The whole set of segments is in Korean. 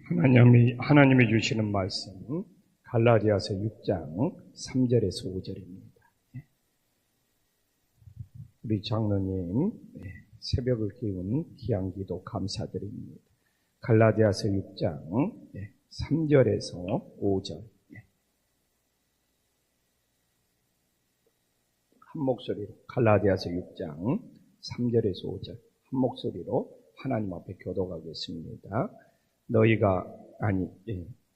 하나님이 주시는 말씀, 갈라디아서 6장 3절에서 5절입니다. 우리 장로님, 새벽을 깨운 귀한 기도 감사드립니다. 갈라디아서 6장 3절에서 5절. 한 목소리로, 갈라디아서 6장 3절에서 5절, 한 목소리로 하나님 앞에 교도하겠습니다.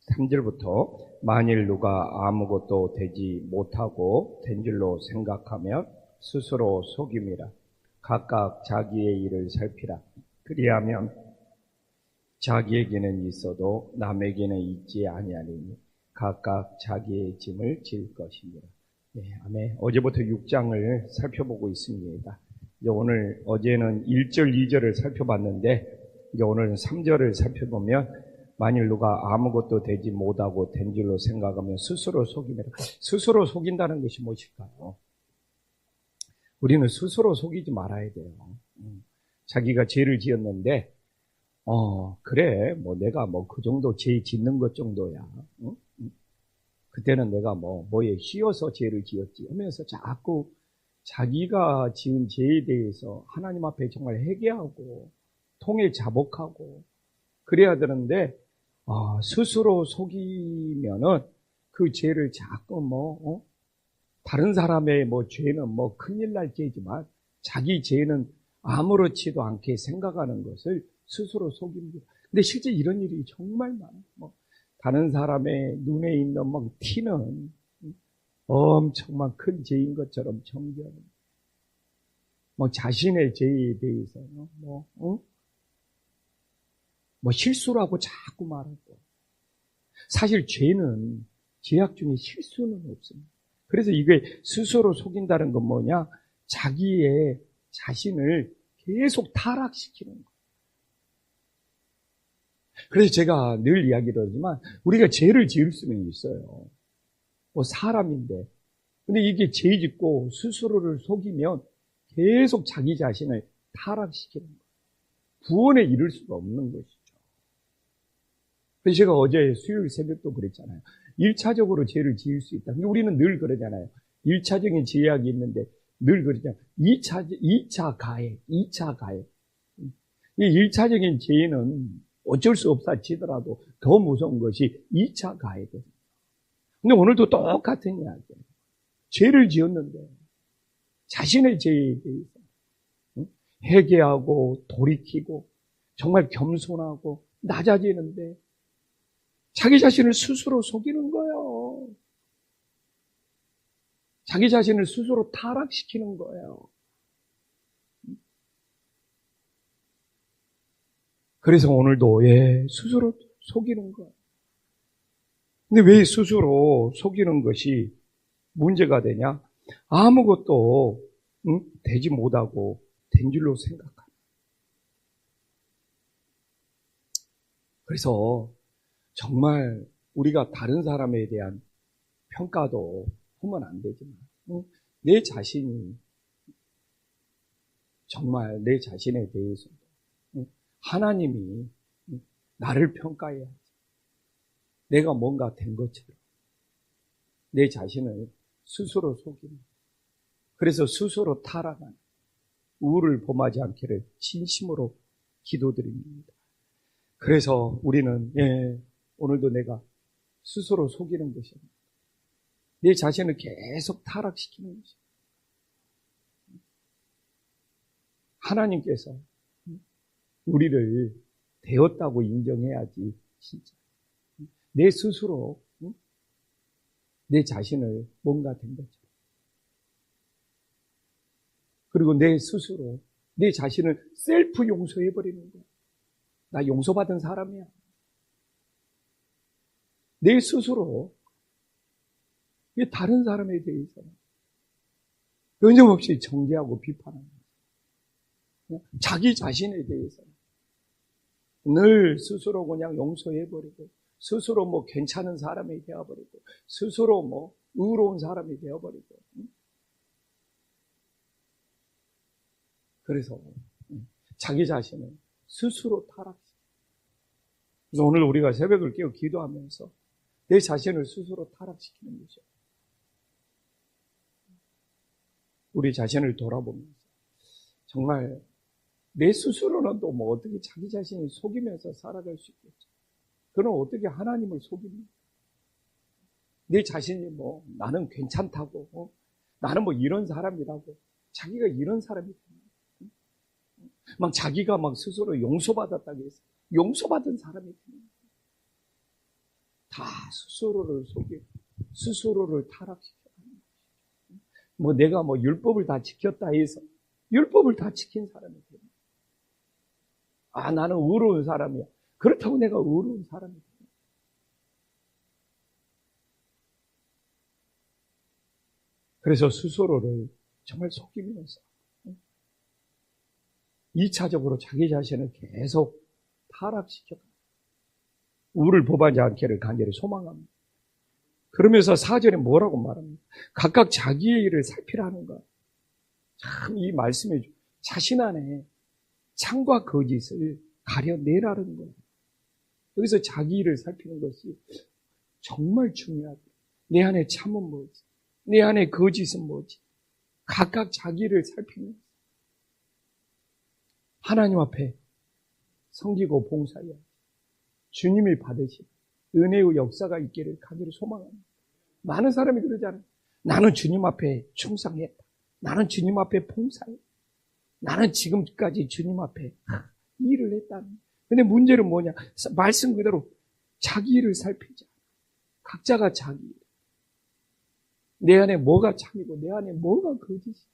3절부터 만일 누가 아무것도 되지 못하고 된 줄로 생각하면 스스로 속임이라. 각각 자기의 일을 살피라. 그리하면 자기에게는 있어도 남에게는 있지 아니하리니 각각 자기의 짐을 질 것이니라. 아멘. 어제부터 6장을 살펴보고 있습니다. 어제는 1절, 2절을 살펴봤는데 이제 오늘은 3절을 살펴보면 만일 누가 아무것도 되지 못하고 된 줄로 생각하면 스스로 속임이라. 스스로 속인다는 것이 무엇일까요? 우리는 스스로 속이지 말아야 돼요. 자기가 죄를 지었는데 그래 내가 그 정도 죄 짓는 것 정도야. 그때는 내가 뭐에 휘어서 죄를 지었지 하면서 자꾸 자기가 지은 죄에 대해서 하나님 앞에 정말 회개하고 통해 자복하고 그래야 되는데 스스로 속이면은 그 죄를 자꾸 다른 사람의 죄는 큰일 날 죄지만 자기 죄는 아무렇지도 않게 생각하는 것을 스스로 속입니다. 근데 실제 이런 일이 정말 많아요. 다른 사람의 눈에 있는 티는 엄청만 큰 죄인 것처럼 정죄하는 자신의 죄에 대해서는 실수라고 자꾸 말하고. 사실 죄는, 죄악 중에 실수는 없습니다. 그래서 이게 스스로 속인다는 건 뭐냐? 자기의 자신을 계속 타락시키는 거예요. 그래서 제가 늘 이야기를 하지만 우리가 죄를 지을 수는 있어요. 사람인데. 근데 이게 죄 짓고 스스로를 속이면 계속 자기 자신을 타락시키는 거예요. 구원에 이를 수가 없는 것이죠. 그래서 제가 어제 수요일 새벽도 그랬잖아요. 1차적으로 죄를 지을 수 있다. 근데 우리는 늘 그러잖아요. 1차적인 죄악이 있는데 늘 그러잖아요. 2차 가해. 이 1차적인 죄는 어쩔 수 없다 치더라도 더 무서운 것이 2차 가해거든요. 근데 오늘도 똑같은 이야기예요. 죄를 지었는데 자신의 죄에 대해서 회개하고 돌이키고 정말 겸손하고 낮아지는데 자기 자신을 스스로 속이는 거예요. 자기 자신을 스스로 타락시키는 거예요. 그래서 오늘도 스스로 속이는 거예요. 근데 왜 스스로 속이는 것이 문제가 되냐? 아무것도 되지 못하고 된 줄로 생각합니다. 그래서 정말 우리가 다른 사람에 대한 평가도 하면 안 되지만 내 자신이 정말 내 자신에 대해서 하나님이 나를 평가해야지. 내가 뭔가 된 것처럼 내 자신을 스스로 속이는, 그래서 스스로 타락하는 우울을 범하지 않기를 진심으로 기도드립니다. 그래서 우리는 오늘도 내가 스스로 속이는 것입니다. 내 자신을 계속 타락시키는 것입니다. 하나님께서 우리를 되었다고 인정해야지. 진짜 내 스스로 내 자신을 뭔가 된 것처럼, 그리고 내 스스로 내 자신을 셀프 용서해버리는 거야. 나 용서받은 사람이야. 내 스스로 다른 사람에 대해서 끊임없이 정죄하고 비판하는 거야. 자기 자신에 대해서 늘 스스로 그냥 용서해버리고, 스스로 괜찮은 사람이 되어버리고, 스스로 의로운 사람이 되어버리고. 그래서 자기 자신을 스스로 타락시켜. 그래서 오늘 우리가 새벽을 깨어 기도하면서 내 자신을 스스로 타락시키는 거죠. 우리 자신을 돌아보면서 정말 내 스스로는 또 뭐 어떻게 자기 자신이 속이면서 살아갈 수 있겠죠. 그럼 어떻게 하나님을 속입니까? 내 자신이 뭐 나는 괜찮다고, 나는 뭐 이런 사람이라고, 자기가 이런 사람이 됩니다. 막 자기가 막 스스로 용서받았다고 해서 용서받은 사람이 됩니다. 다 스스로를 속이고 스스로를 타락시켜. 뭐 내가 뭐 율법을 다 지켰다 해서 율법을 다 지킨 사람이 됩니다. 아, 나는 의로운 사람이야. 그렇다고 내가 의로운 사람이 됩니다. 그래서 스스로를 정말 속이면서 2차적으로 자기 자신을 계속 타락시켜 우를 범하지 않기를 간절히 소망합니다. 그러면서 4절에 뭐라고 말합니까? 각각 자기의 일을 살피라는 것. 참 이 말씀에 자신 안에 참과 거짓을 가려내라는 거예요. 여기서 자기 일을 살피는 것이 정말 중요하다. 내 안에 참은 뭐지? 내 안에 거짓은 뭐지? 각각 자기를 살피는 거예요. 하나님 앞에 섬기고 봉사해야 주님이 받으신 은혜의 역사가 있기를 간절히 소망합니다. 많은 사람이 그러잖아요. 나는 주님 앞에 충성했다. 나는 주님 앞에 봉사했다. 나는 지금까지 주님 앞에 일을 했다. 근데 문제는 뭐냐? 말씀 그대로 자기 일을 살피자. 각자가 자기 일. 내 안에 뭐가 참이고 내 안에 뭐가 거짓이지.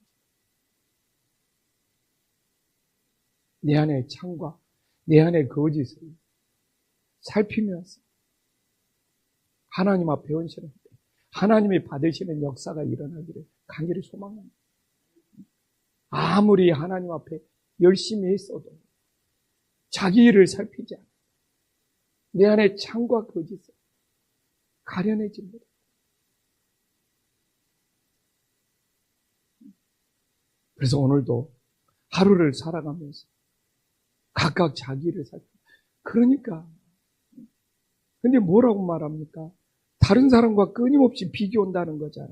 내 안에 참과 내 안에 거짓을 살피면서 하나님 앞에 헌신할 때 하나님이 받으시는 역사가 일어나기를 간절히 소망합니다. 아무리 하나님 앞에 열심히 했어도 자기 일을 살피지 않아 내 안에 참과 거짓을 가려내지 못해. 그래서 오늘도 하루를 살아가면서 각각 자기 일을 살피고 그러니까 근데 뭐라고 말합니까? 다른 사람과 끊임없이 비교한다는 거잖아.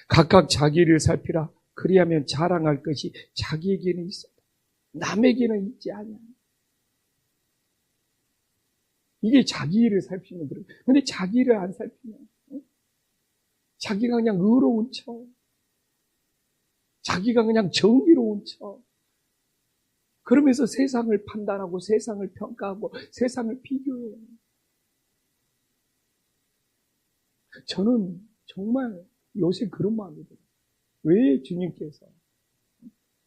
각각 자기를 살피라. 그리하면 자랑할 것이 자기에게는 있어. 남에게는 있지 않아. 이게 자기 일을 살피는 거예요. 근데 자기 일을 안 살피면 자기가 그냥 의로운 척, 자기가 그냥 정의로운 척, 그러면서 세상을 판단하고 세상을 평가하고 세상을 비교해요. 저는 정말 요새 그런 마음이 들어요. 왜 주님께서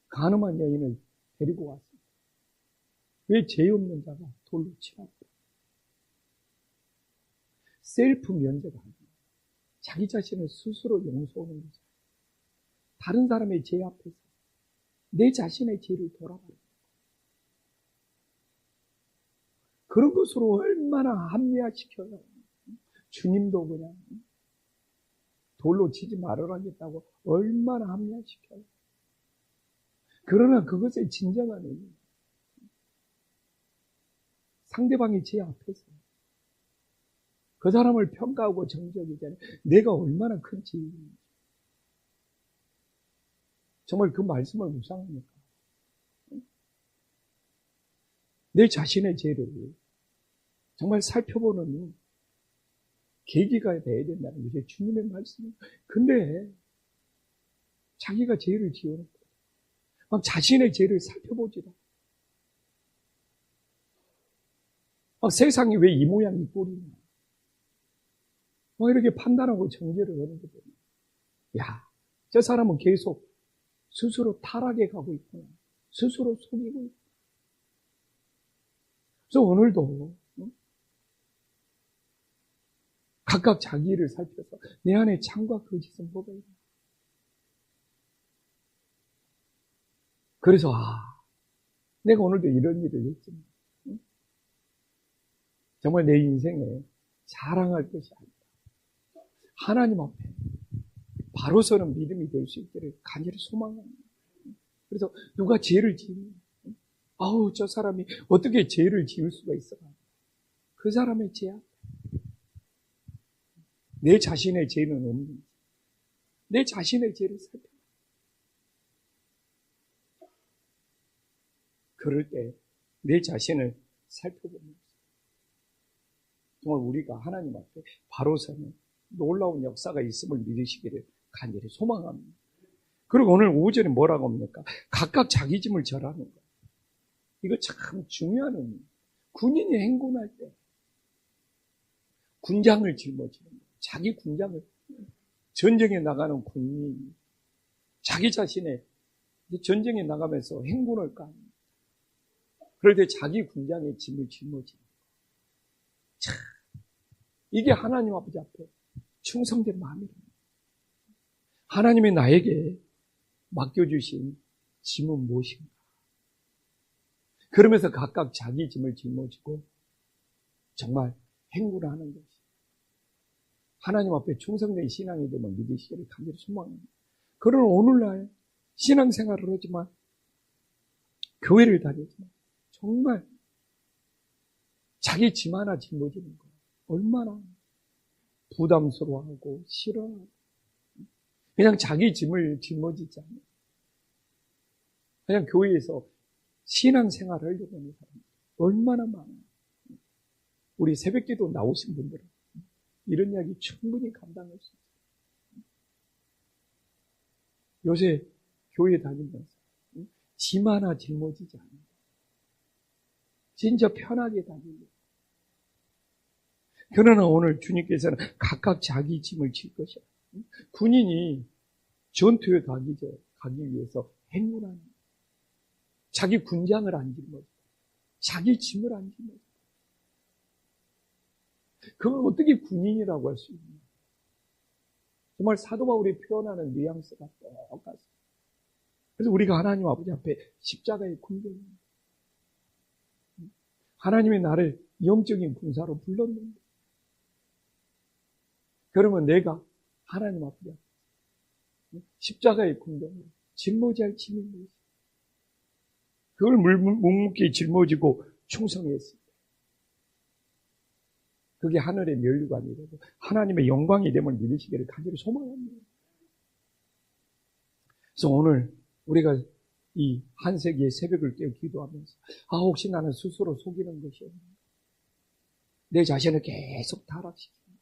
가늠한 여인을 데리고 왔어요? 왜 죄 없는 자가 돌로 치라고? 셀프 면제가 아니에요. 자기 자신을 스스로 용서하는 거죠. 다른 사람의 죄 앞에서 내 자신의 죄를 돌아버려요. 그런 것으로 얼마나 합리화시켜요. 주님도 그냥 돌로 치지 말으라겠다고 얼마나 합리화시켜요. 그러나 그것의 진정한 의미 상대방의 죄 앞에서 그 사람을 평가하고 정죄하기 전에 내가 얼마나 큰 죄인인지 정말 그 말씀을 묵상합니까? 내 자신의 죄를 정말 살펴보는 계기가 돼야 된다는 것이 주님의 말씀입니다. 근데 자기가 죄를 지어놓고 막 자신의 죄를 살펴보지도 막 세상이 왜 이 모양 이 꼴이냐 막 이렇게 판단하고 정죄를 하는 거죠. 야, 저 사람은 계속 스스로 타락해 가고 있구나. 스스로 속이고 있구나. 그래서 오늘도 각각 자기 일을 살펴서 내 안에 참과 거짓은 뭐가 있나. 그래서 내가 오늘도 이런 일을 했지만 정말 내 인생에 자랑할 것이 아니다. 하나님 앞에 바로 서는 믿음이 될 수 있기를 간절히 소망합니다. 그래서 누가 죄를 지으면 아우 저 사람이 어떻게 죄를 지을 수가 있을까? 그 사람의 죄야. 내 자신의 죄는 없는지, 내 자신의 죄를 살펴. 그럴 때 내 자신을 살펴보면서 정말 우리가 하나님 앞에 바로 서는 놀라운 역사가 있음을 믿으시기를 간절히 소망합니다. 그리고 오늘 오전에 뭐라고 합니까? 각각 자기 짐을 절하는 거. 이거 참 중요한 의미. 군인이 행군할 때 군장을 짊어지는 거예요. 자기 군장을. 전쟁에 나가는 군인이 자기 자신의 전쟁에 나가면서 행군을 까. 그럴 때 자기 군장의 짐을 짊어지는 거예요. 참, 이게 하나님 아버지 앞에 충성된 마음이랍니다. 하나님이 나에게 맡겨주신 짐은 무엇인가? 그러면서 각각 자기 짐을 짊어지고 정말 행군하는 것이 하나님 앞에 충성된 신앙이 되면 믿으시기를 간절히 소망합니다. 그런 오늘날 신앙생활을 하지만 교회를 다니지만 정말 자기 짐 하나 짊어지는 거 얼마나 부담스러워하고 싫어하고 그냥 자기 짐을 짊어지지 않아요. 그냥 교회에서 신앙생활을 하려고 하는 사람 얼마나 많아요. 우리 새벽기도 나오신 분들은 이런 이야기 충분히 감당할 수 있어요. 요새 교회 다니면서 짐 하나 짊어지지 않아요. 진짜 편하게 다니려고. 그러나 오늘 주님께서는 각각 자기 짐을 질 것이야. 군인이 전투에 가기 위해서 행군하는 거야. 자기 군장을 안 짊어지고 자기 짐을 안 짊어지고 그걸 어떻게 군인이라고 할 수 있냐. 정말 사도 바울이 표현하는 뉘앙스가 똑같아요. 그래서 우리가 하나님 아버지 앞에 십자가의 군병입니다. 하나님이 나를 영적인 군사로 불렀는데 그러면 내가 하나님 앞에 십자가의 군병으로 짊어지할 짐이 무엇이야? 그걸 묵묵히 짊어지고 충성했을 때 그게 하늘의 면류관이 되고 하나님의 영광이 됨을 믿으시기를 간절히 소망합니다. 그래서 오늘 우리가 이 한세기의 새벽을 깨어 기도하면서 혹시 나는 스스로 속이는 것이 없나? 내 자신을 계속 타락시키는 거죠.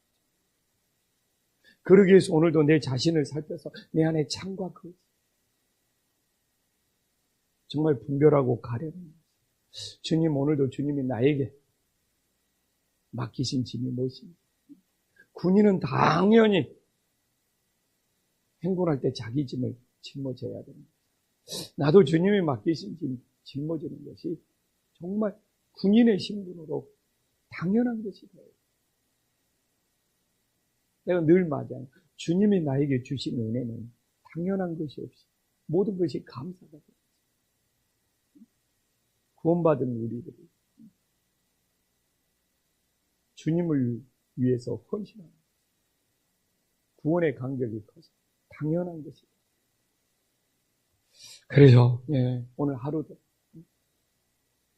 그러기 위해서 오늘도 내 자신을 살펴서 내 안에 참과 거짓 정말 분별하고 가려는 주님 오늘도 주님이 나에게 맡기신 짐이 무엇입니까? 군인은 당연히 행군할 때 자기 짐을 짊어져야 됩니다. 나도 주님이 맡기신 짐 짊어지는 것이 정말 군인의 신분으로 당연한 것이 돼요. 내가 늘 맞아요. 주님이 나에게 주신 은혜는 당연한 것이 없이 모든 것이 감사가 돼요. 구원받은 우리들이 주님을 위해서 헌신하는 구원의 간격이 커서 당연한 것이다. 그래서 오늘 하루도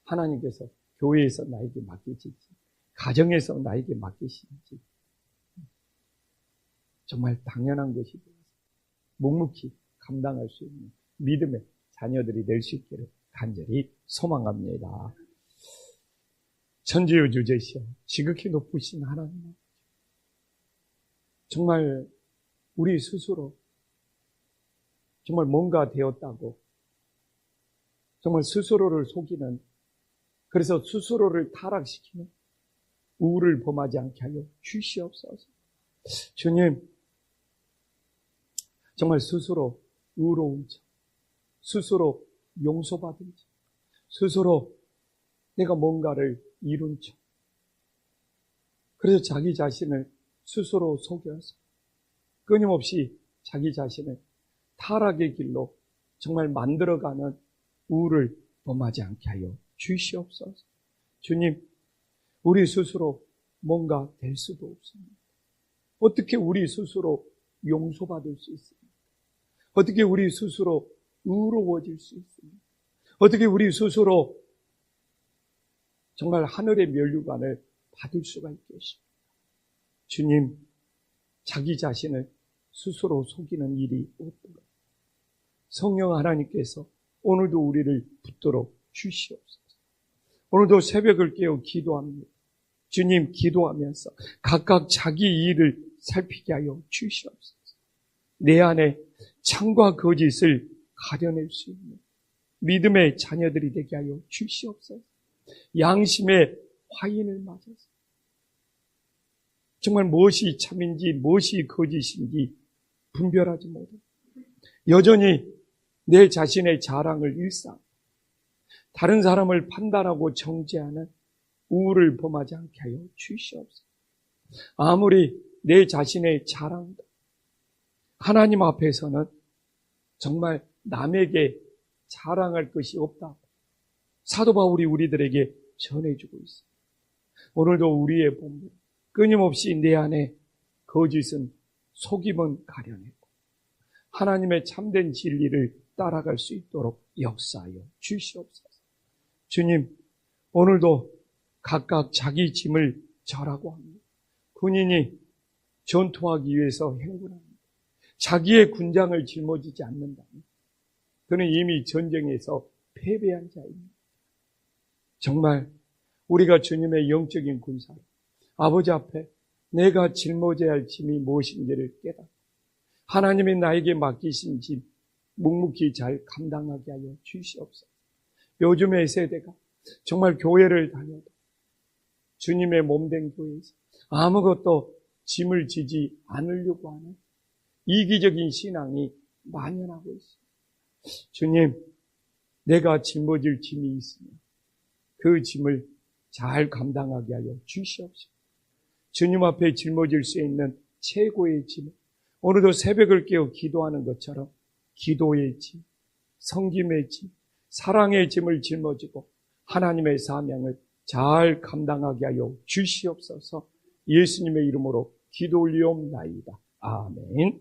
하나님께서 교회에서 나에게 맡기실지 가정에서 나에게 맡기실지 정말 당연한 것이 되어서 묵묵히 감당할 수 있는 믿음의 자녀들이 될 수 있기를 간절히 소망합니다. 천지의 주제시여 지극히 높으신 하나님, 정말 우리 스스로 정말 뭔가 되었다고 정말 스스로를 속이는, 그래서 스스로를 타락시키는 우울을 범하지 않게 하여 주시옵소서. 주님, 정말 스스로 의로운 척, 스스로 용서받은 척, 스스로 내가 뭔가를 이룬 척, 그래서 자기 자신을 스스로 속여서 끊임없이 자기 자신을 타락의 길로 정말 만들어가는 우울을 범하지 않게 하여 주시옵소서. 주님, 우리 스스로 뭔가 될 수도 없습니다. 어떻게 우리 스스로 용서받을 수 있습니까? 어떻게 우리 스스로 의로워질 수 있습니까? 어떻게 우리 스스로 정말 하늘의 면류관을 받을 수가 있겠습니다. 주님, 자기 자신을 스스로 속이는 일이 없도록 성령 하나님께서 오늘도 우리를 붙들어 주시옵소서. 오늘도 새벽을 깨어 기도합니다. 주님, 기도하면서 각각 자기 일을 살피게 하여 주시옵소서. 내 안에 참과 거짓을 가려낼 수 있는 믿음의 자녀들이 되게 하여 주시옵소서. 양심의 화인을 맞아서 정말 무엇이 참인지 무엇이 거짓인지 분별하지 못하고 여전히 내 자신의 자랑을 일삼 다른 사람을 판단하고 정죄하는 우울을 범하지 않게 하여 주시옵소서. 아무리 내 자신의 자랑도 하나님 앞에서는 정말 남에게 자랑할 것이 없다고 사도 바울이 우리들에게 전해주고 있습니다. 오늘도 우리의 본분 끊임없이 내 안에 거짓은 속임은 가려내고 하나님의 참된 진리를 따라갈 수 있도록 역사하여 주시옵소서. 주님, 오늘도 각각 자기 짐을 절하고 합니다. 군인이 전투하기 위해서 행군합니다. 자기의 군장을 짊어지지 않는다면 그는 이미 전쟁에서 패배한 자입니다. 정말 우리가 주님의 영적인 군사로 아버지 앞에 내가 짊어져야 할 짐이 무엇인지를 깨닫고 하나님이 나에게 맡기신 짐 묵묵히 잘 감당하게 하여 주시옵소서. 요즘의 세대가 정말 교회를 다녀도 주님의 몸된 교회에서 아무것도 짐을 지지 않으려고 하는 이기적인 신앙이 만연하고 있습니다. 주님, 내가 짊어질 짐이 있으면 그 짐을 잘 감당하게 하여 주시옵소서. 주님 앞에 짊어질 수 있는 최고의 짐, 오늘도 새벽을 깨어 기도하는 것처럼 기도의 짐, 성김의 짐, 사랑의 짐을 짊어지고 하나님의 사명을 잘 감당하게 하여 주시옵소서. 예수님의 이름으로 기도 올리옵나이다. 아멘.